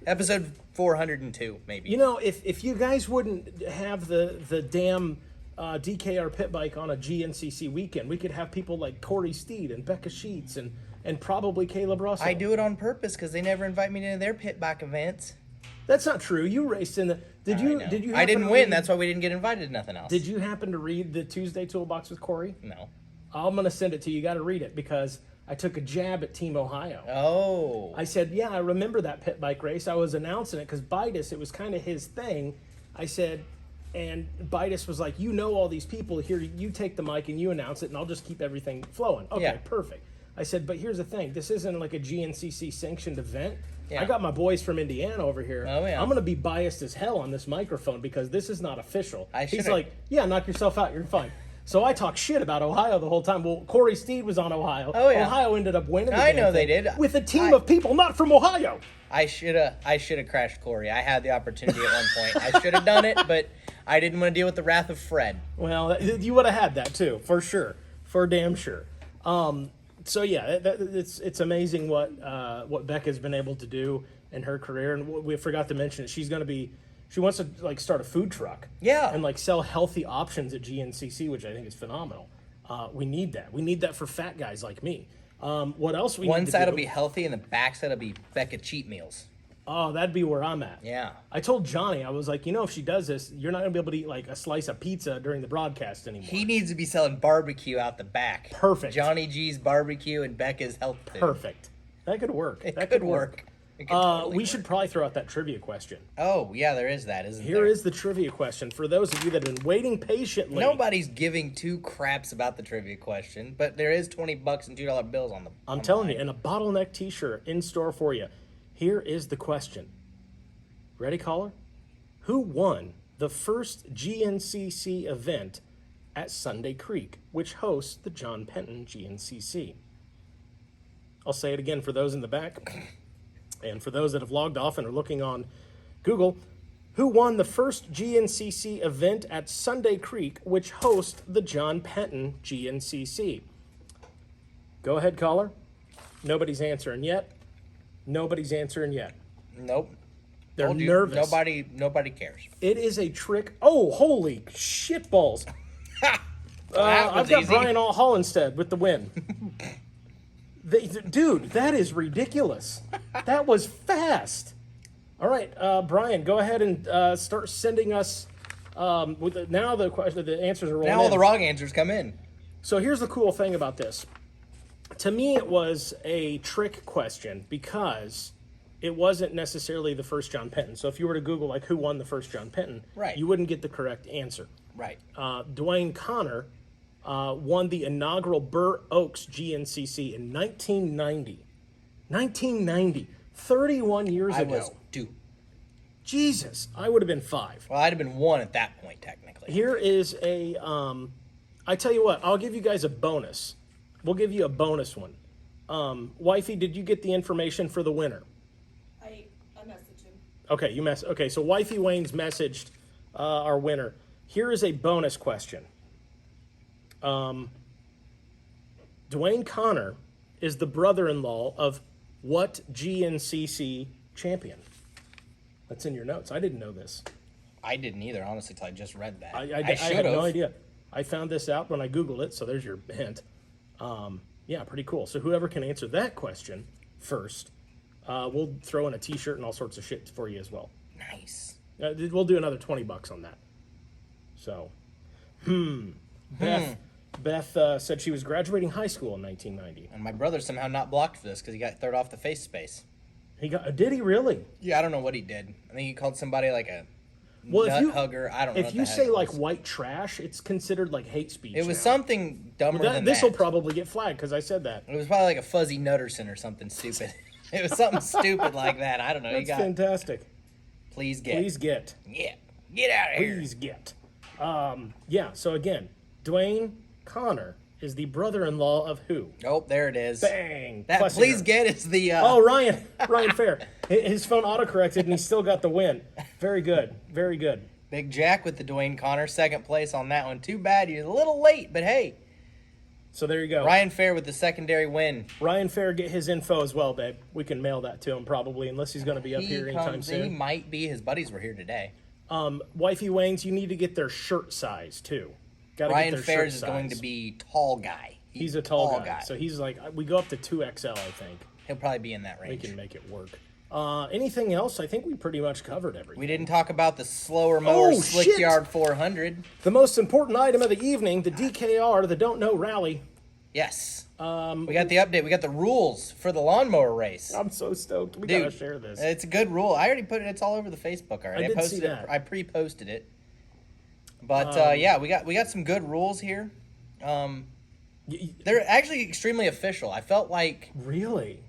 Episode 402, maybe. You know, if you guys wouldn't have the damn DKR pit bike on a GNCC weekend, we could have people like Corey Steed and Becca Sheets and probably Caleb Russell. I do it on purpose because they never invite me to their pit bike events. That's not true. You raced in the. Did you? I Did you? I didn't happen to win. read- That's why we didn't get invited to nothing else. Did you happen to read the Tuesday Toolbox with Corey? No. I'm gonna send it to you. You got to read it because I took a jab at Team Ohio. Oh. I said, yeah, I remember that pit bike race. I was announcing it because Bitus, it was kind of his thing. I said, and Bitus was like, you know all these people here. You take the mic and you announce it, and I'll just keep everything flowing. Okay, Yeah. perfect. I said, but here's the thing. This isn't like a GNCC sanctioned event. Yeah. I got my boys from Indiana over here. Oh, yeah. I'm going to be biased as hell on this microphone because this is not official. He's should've- like, yeah, knock yourself out. You're fine. So I talk shit about Ohio the whole time. Well, Corey Steed was on Ohio. Oh, yeah. Ohio ended up winning. The I damn know they thing did. with a team of people not from Ohio. I should have crashed Corey. I had the opportunity at one point. I should have done it, but I didn't want to deal with the wrath of Fred. Well, you would have had that too, for sure, for damn sure. So yeah, it's amazing what Becca's been able to do in her career, and we forgot to mention it. She wants to like start a food truck, Yeah. and like sell healthy options at GNCC, which I think is phenomenal. We need that. We need that for fat guys like me. What else we One need to side do? will be healthy, and the back side will be Becca cheat meals. Oh, that'd be where I'm at. Yeah. I told Johnny, I was like, if she does this, you're not gonna be able to eat like a slice of pizza during the broadcast anymore. He needs to be selling barbecue out the back. Perfect. Johnny G's barbecue and Becca's health food. Perfect. That could work. It That could work. It could totally we work. should probably throw out that trivia question. Oh, yeah, there is that, isn't Here there? is the trivia question for those of you that have been waiting patiently. Nobody's giving two craps about the trivia question, but there is $20 and $2 bills on the. I'm telling you, and a Bottleneck T-shirt in store for you. Here is the question. Ready, caller? Who won the first GNCC event at Sunday Creek, which hosts the John Penton GNCC? I'll say it again for those in the back, and for those that have logged off and are looking on Google. Who won the first GNCC event at Sunday Creek, which hosts the John Penton GNCC? Go ahead, caller. Nobody's answering yet. Nobody's answering yet. Nope. They're Told you, nervous. Nobody cares. It is a trick. Oh, holy shitballs. That I've was got easy. Brian Hollinstead with the win. Dude, that is ridiculous. That was fast. All right, Brian, go ahead and start sending us. Now the answers are rolling Now all in. the wrong answers come in. So here's the cool thing about this. To me, it was a trick question because it wasn't necessarily the first John Penton. So if you were to Google like who won the first John Penton, Right. you wouldn't get the correct answer. Right. Dwayne Connor won the inaugural Burr Oaks GNCC in 1990. 1990. 31 years I ago. was 2. Jesus, I would have been 5. Well, I'd have been 1 at that point, technically. Here is a, I tell you what, I'll give you guys a bonus. We'll give you a bonus one. Wifey, did you get the information for the winner? I messaged him. Okay, okay, so Wifey Wayne's messaged our winner. Here is a bonus question. Dwayne Connor is the brother-in-law of what GNCC champion? That's in your notes. I didn't know this. I didn't either, honestly, till I just read that. I had no idea. I found this out when I Googled it, so there's your hint. Yeah, pretty cool. So whoever can answer that question first, we'll throw in a T-shirt and all sorts of shit for you as well. Nice. We'll do another $20 on that. So, Beth said she was graduating high school in 1990. And my brother somehow not blocked for this because he got third off the face space. Did he really? Yeah, I don't know what he did. I think he called somebody like a Well, nut hugger. I don't know. If you say like white trash, it's considered like hate speech. it was now. something dumber than that. This will probably get flagged because I said that. It was probably like a fuzzy Nutterson or something stupid. It was something stupid like that. I don't know. That's fantastic. Please get. Please get. Yeah. Get out of here. Please get. Yeah. So again, Dwayne Connor is the brother-in-law of who? Oh, there it is. Bang. That Plessinger. please get is the. Oh, Ryan Fair. His phone autocorrected and he still got the win. Very good. Very good. Big Jack with the Dwayne Connor, second place on that one. Too bad you're a little late, but hey. So there you go. Ryan Fair with the secondary win. Ryan Fair, get his info as well, babe. We can mail that to him probably, unless he's going to be up here anytime He soon. might be. His buddies were here today. Wifey Waynes, you need to get their shirt size too. Got to get Ryan their Fair shirt is size. going to be tall guy. He's a tall guy. So he's like, we go up to 2XL, I think. He'll probably be in that We range. can make it work. Anything else? I think we pretty much covered everything. We didn't talk about the slower mower Slick shit. Yard 400. The most important item of the evening, the DKR, the Don't Know Rally. Yes. We got the update. We got the rules for the lawnmower race. I'm so stoked. We Dude, gotta share this. It's a good rule. I already put it. It's all over the Facebook already. I did posted see that. it. I pre-posted it. But yeah, we got some good rules here. They're actually extremely official. I felt like Really?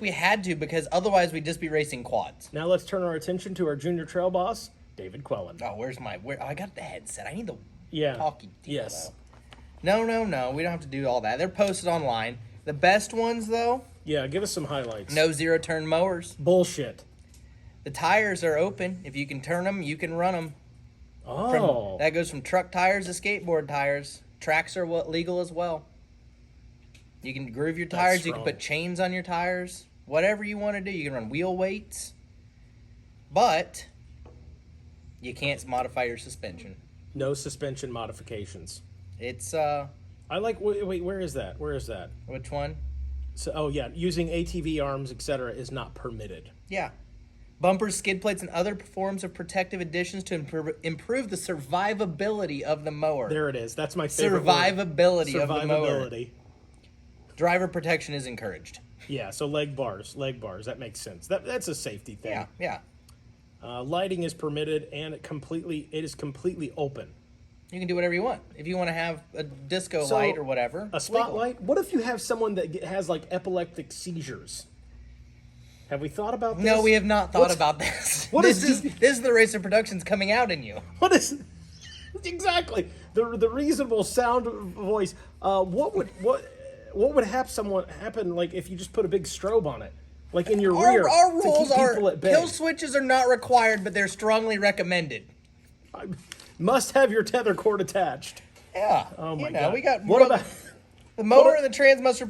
we had to because otherwise we'd just be racing quads. Now let's turn our attention to our junior trail boss, David Quellen. Oh, oh, I got the headset. I need the Yeah. talkie deal, Yes. though. No. We don't have to do all that. They're posted online. The best ones, though, Yeah, give us some highlights. no zero-turn mowers. Bullshit. The tires are open. If you can turn them, you can run them. Oh. That goes from truck tires to skateboard tires. Tracks are legal as well. You can groove your tires. You can strong. put chains on your tires. Whatever you want to do. You can run wheel weights. But you can't modify your suspension. No suspension modifications. It's, I like, wait, where is that? Where is that? which one? So, oh yeah, using ATV arms, etc., is not permitted. Yeah. Bumpers, skid plates, and other forms of protective additions to improve the survivability of the mower. There it is. That's my favorite Survivability word. of the mower. Survivability. Driver protection is encouraged. Yeah, so leg bars. That makes sense. That's a safety thing. Yeah. Lighting is permitted, and it is completely open. You can do whatever you want. If you want to have a disco So, light or whatever. A it's legal. spotlight. What if you have someone that has like epileptic seizures? Have we thought about this? No, we have not thought about this. This is the Racer Productions coming out in you. What is exactly the reasonable sound voice? What would happen like if you just put a big strobe on it, like in your rear? Our to rules keep are people at bay? kill switches are not required, but they're strongly recommended. Must have your tether cord attached. Yeah. Oh my god. We got what about? the mower and the trans must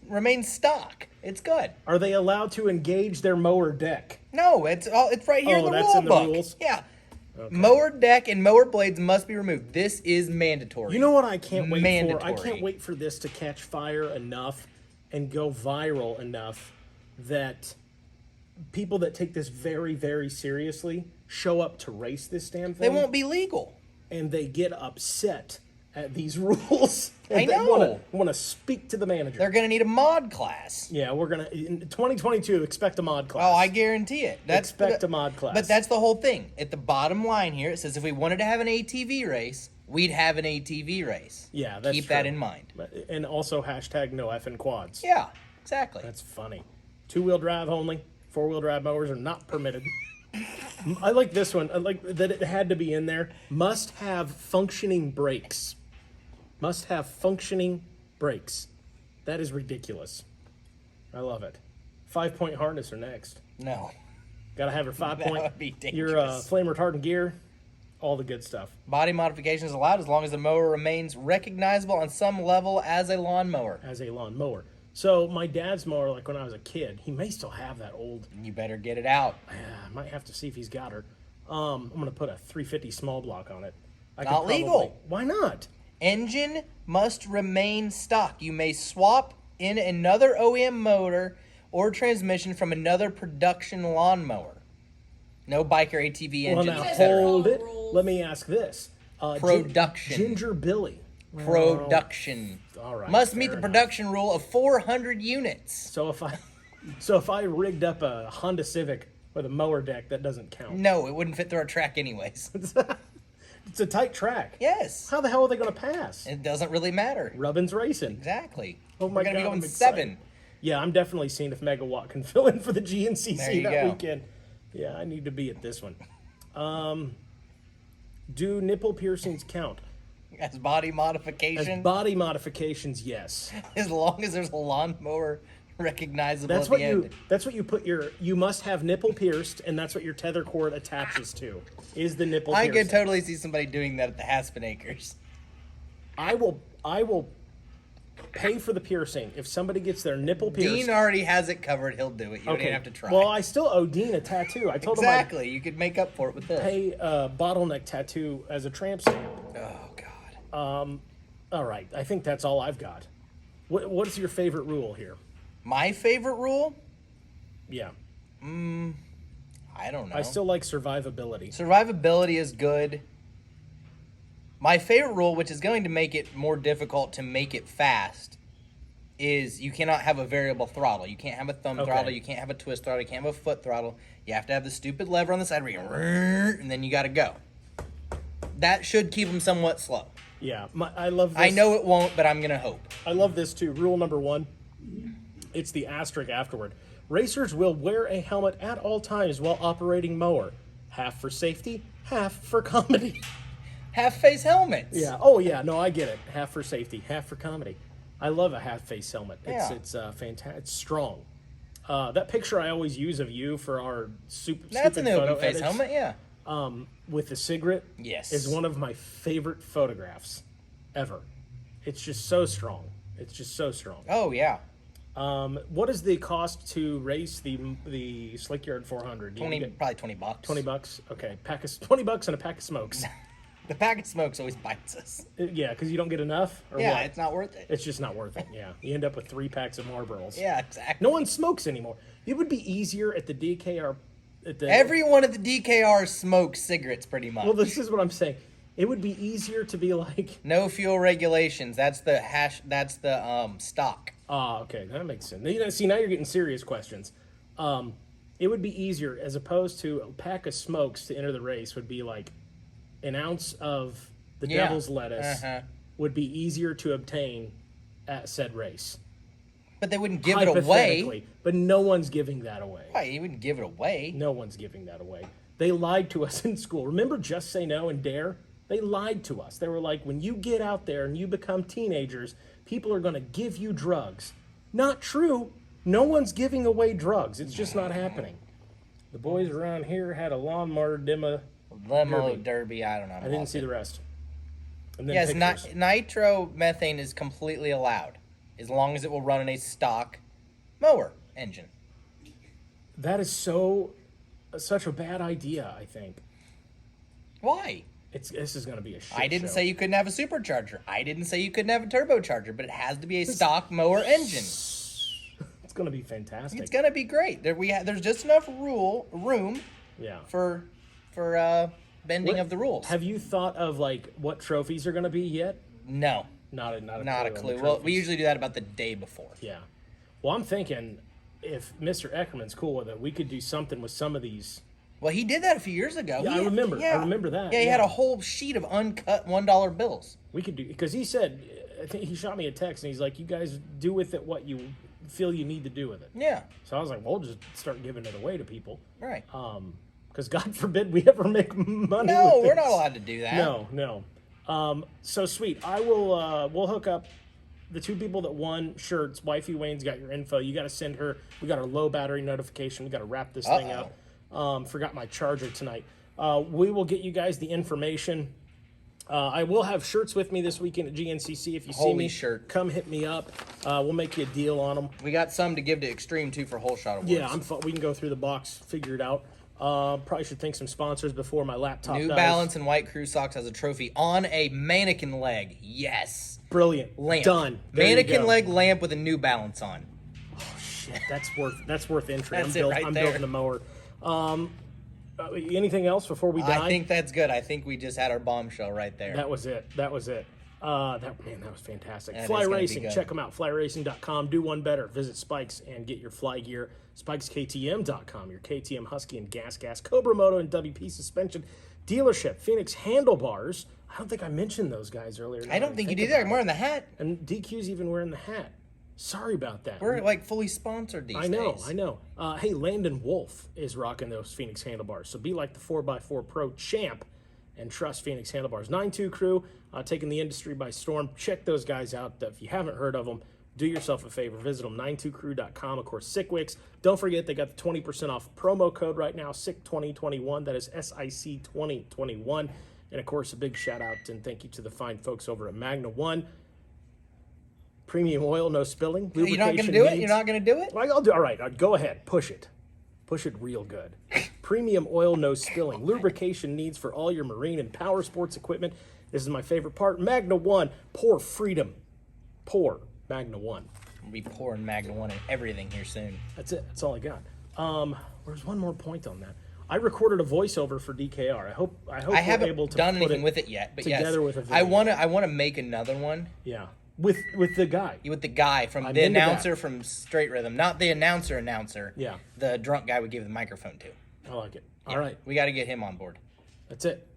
remain stock. It's good. Are they allowed to engage their mower deck? No, it's right here in the that's rule in the book. rules? Yeah. Okay. Mower deck and mower blades must be removed. This is mandatory. You know what I can't wait Mandatory. for? I can't wait for this to catch fire enough and go viral enough that people that take this very, very seriously show up to race this damn They thing. won't be legal. And they get upset at these rules. And I know. They want to speak to the manager. They're going to need a mod class. Yeah, we're going to, in 2022, expect a mod class. Oh, I guarantee it. Expect a mod class. But that's the whole thing. At the bottom line here, it says if we wanted to have an ATV race, we'd have an ATV race. Yeah, that's Keep true. that in mind. And also hashtag no effing quads. Yeah, exactly. That's funny. 2-wheel drive only. 4-wheel drive mowers are not permitted. I like this one. I like that it had to be in there. Must have functioning brakes. Must have functioning brakes. That is ridiculous. I love it. 5-point harness are next. No. Got to have your 5-point. would be Your dangerous. flame retardant gear. All the good stuff. Body modification is allowed as long as the mower remains recognizable on some level as a lawnmower. As a lawn mower. So my dad's mower, like when I was a kid, he may still have that old. You better get it out. I might have to see if he's got her. I'm gonna put a 350 small block on it. I could Not legal. Why not? Engine must remain stock. You may swap in another OEM motor or transmission from another production lawnmower. No bike or ATV Well, engines, now etc. hold it. Rules. Let me ask this. Production. Ginger Billy. Production. All right. Must meet fair the enough. production rule of 400 units. So if I rigged up a Honda Civic with a mower deck, that doesn't count. No, it wouldn't fit through our track anyways. It's a tight track. Yes. How the hell are they going to pass? It doesn't really matter. Rubbin's racing. Exactly. Oh my We're going to God, be going I'm excited. 7. Yeah, I'm definitely seeing if Megawatt can fill in for the There GNCC you that go. weekend. Yeah, I need to be at this one. Do nipple piercings count? As body As modification, body modifications, yes. as long as there's a lawnmower recognizable That's at what the you. end. That's what you put your. You must have nipple pierced, and that's what your tether cord attaches to. Is the nipple? I piercing. could totally see somebody doing that at the Haspen Acres. I will pay for the piercing if somebody gets their nipple pierced. Dean already has it covered. He'll do it. You don't even have to try. Well, I still owe Dean a tattoo. I told exactly. You could make up for it with him this. I'd pay a bottleneck tattoo as a tramp stamp. Oh God. All right, I think that's all I've got. What is your favorite rule here? My favorite rule? Yeah, I don't know. I still like survivability. Survivability is good. My favorite rule, which is going to make it more difficult to make it fast, is you cannot have a variable throttle. You can't have a thumb Okay. throttle. You can't have a twist throttle. You can't have a foot throttle. You have to have the stupid lever on the side where you go, and then you got to go. That should keep them somewhat slow. Yeah, I love this. I know it won't, but I'm going to hope. I love this too. Rule number 1. It's the asterisk afterward. Racers will wear a helmet at all times while operating mower. Half for safety, half for comedy. Half-face helmets. Yeah. Oh, yeah. No, I get it. Half for safety, half for comedy. I love a half-face helmet. Yeah. It's fantastic. It's strong. That picture I always use of you for our That's stupid an photo open face edits, helmet, yeah. with the cigarette. Yes. Is one of my favorite photographs ever. It's just so strong. It's just so strong. Oh, yeah. What is the cost to race the Slickyard 400? Do you get Probably $20. $20. Okay, $20 and a pack of smokes. The pack of smokes always bites us. Yeah, because you don't get enough. Or Yeah, what? it's not worth it. It's just not worth it. Yeah, you end up with 3 packs of Marlboros. Yeah, exactly. No one smokes anymore. It would be easier at the DKR. Everyone at the DKR smokes cigarettes pretty much. Well, this is what I'm saying. It would be easier to be like. No fuel regulations. That's the That's the stock. Okay, that makes sense. See, now you're getting serious questions. It would be easier as opposed to a pack of smokes to enter the race would be like an ounce of the Yeah. devil's lettuce would be easier to obtain at said race. But they wouldn't give it away. Hypothetically, but no one's giving that away. Why? You wouldn't give it away. No one's giving that away. They lied to us in school. Remember Just Say No and Dare? They lied to us. They were like, when you get out there and you become teenagers, people are going to give you drugs. Not true. No one's giving away drugs. It's just not happening. The boys around here had a lawnmower demo. Limo derby. I don't know. I didn't see the rest. And then Yes, pictures. nitromethane is completely allowed as long as it will run in a stock mower engine. That is such a bad idea, I think. Why? This is going to be a shit I didn't show. say you couldn't have a supercharger. I didn't say you couldn't have a turbocharger, but it has to be a stock mower engine. It's going to be fantastic. It's gonna be great. There's just enough room Yeah. for bending What- of the rules. Have you thought of like what trophies are going to be yet? No, Not a not a clue. on the clue. Well, we trophies. usually do that about the day before. Yeah. Well, I'm thinking if Mr. Eckerman's cool with it, we could do something with some of these Well, he did that a few years ago. Yeah, I remember. I remember that. Yeah, he yeah. had a whole sheet of uncut $1 bills. We could do, because he said, I think he shot me a text and he's like, you guys do with it what you feel you need to do with it. Yeah. So I was like, well, we'll just start giving it away to people. Right. Because God forbid we ever make money. No, with we're this. not allowed to do that. No. So sweet. I will. We'll hook up the 2 people that won shirts. Wifey Wayne's got your info. You got to send her. We got our low battery notification. We got to wrap this thing up. Forgot my charger tonight. We will get you guys the information. I will have shirts with me this weekend at GNCC. If you see me, come hit me up. We'll make you a deal on them. We got some to give to Extreme too for Whole Shot Awards. Yeah, we can go through the box, figure it out. Probably should thank some sponsors before my laptop New dies. Balance and White Crew Socks has a trophy on a mannequin leg. Yes. Brilliant. Lamp. Done. There Mannequin leg lamp with a New Balance on. Oh shit, that's worth entry. That's I'm building the mower. Anything else before we die? I think that's good. I think we just had our bombshell right there. That was it. That was fantastic. That Fly is gonna be Racing, good. check them out. FlyRacing.com. Do one better. Visit Spikes and get your fly gear. SpikesKTM.com, your KTM Husky and Gas Cobra Moto and WP suspension dealership. Phoenix Handlebars. I don't think I mentioned those guys earlier. I don't think you did that. I'm wearing the hat. And DQ's even wearing the hat. Sorry about that. We're like fully sponsored these days. I know. Hey, Landon Wolf is rocking those Phoenix handlebars. So be like the 4x4 Pro champ and trust Phoenix handlebars. 9-2 crew, taking the industry by storm. Check those guys out. If you haven't heard of them, do yourself a favor. Visit them, 92crew.com. Of course, Sickwicks. Don't forget, they got the 20% off promo code right now, SIC2021. That is SIC2021. And, of course, a big shout-out and thank you to the fine folks over at Magna One. Premium oil, no spilling. You're not going to do it? You're not going to do it? I'll do. All right, go ahead. Push it. Push it real good. Premium oil, no spilling. Lubrication needs for all your marine and power sports equipment. This is my favorite part. Magna One. Pour freedom. Pour Magna One. We'll be pouring Magna One and everything here soon. That's it. That's all I got. There's one more point on that. I recorded a voiceover for DKR. I hope I haven't we're able to done put anything with it yet, but together yes, with a video. I want to make another one. Yeah, with the guy. With the guy from I'm the into announcer that. from Straight Rhythm, not the announcer. Yeah. The drunk guy we gave the microphone to. I like it. Yeah, All right, we got to get him on board. that's it.